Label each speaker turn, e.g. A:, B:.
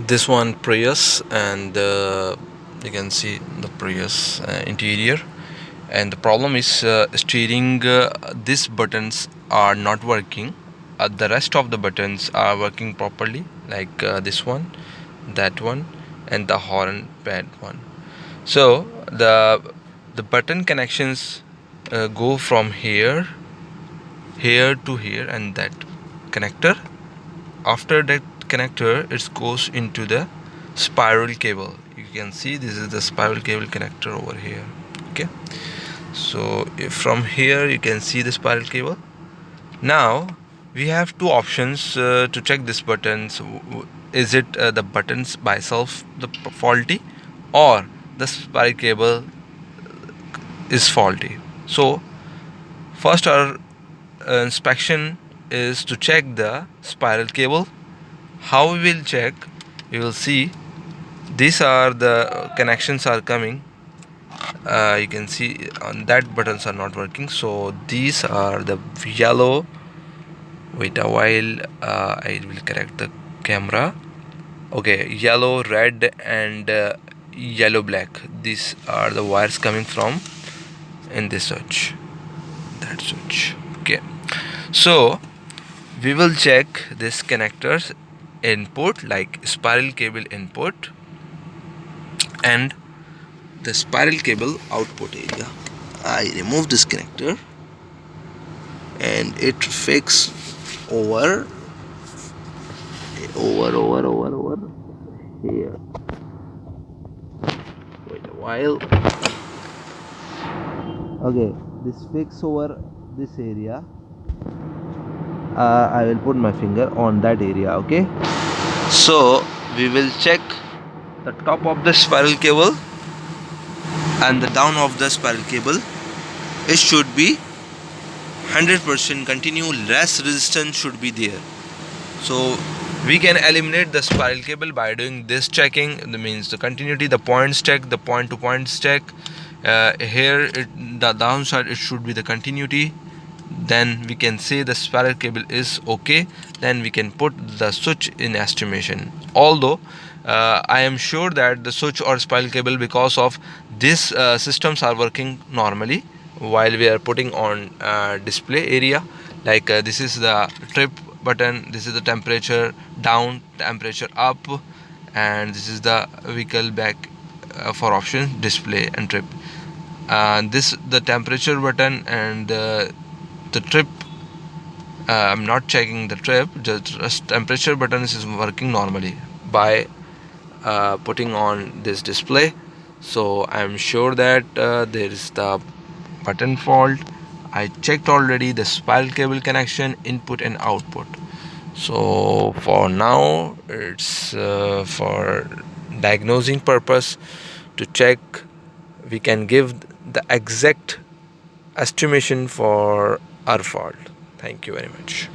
A: This one Prius, and you can see the Prius interior. And the problem is steering. These buttons are not working. The rest of the buttons are working properly, like this one, that one, and the horn pad one. So the button connections go from here to here, and that connector. After that connector, it goes into the spiral cable. You can see this is the spiral cable connector over here. Okay, so from here you can see the spiral cable. Now we have two options to check this buttons. Is it the buttons by itself the faulty, or the spiral cable is faulty? So first our inspection is to check the spiral cable. How we will check? We will see these are the connections are coming. You can see on that buttons are not working, so these are the yellow. Wait a while, I will correct the camera. Okay, yellow, red, and yellow black. These are the wires coming from in this switch, that switch. Okay, so we will check this connectors input, like spiral cable input and the spiral cable output area. I remove this connector and it fix over here. Wait a while. Okay, this fix over this area. I will put my finger on that area. Okay, so we will check the top of the spiral cable and the down of the spiral cable. It should be 100% continue, less resistance should be there. So we can eliminate the spiral cable by doing this checking. That means the continuity, the points check, the point to points check. Here the downside, it should be the continuity. Then we can say the spiral cable is okay. Then we can put the switch in estimation. Although I am sure that the switch or spiral cable, because of these systems are working normally while we are putting on display area. Like this is the trip button, this is the temperature down, temperature up, and this is the vehicle back for options, display and trip. This the temperature button, and the trip, I'm not checking the trip, just temperature button is working normally by putting on this display. So I'm sure that there is the button fault. I checked already the spiral cable connection, input and output. So for now it's for diagnosing purpose, to check we can give the exact estimation for our fault. Thank you very much.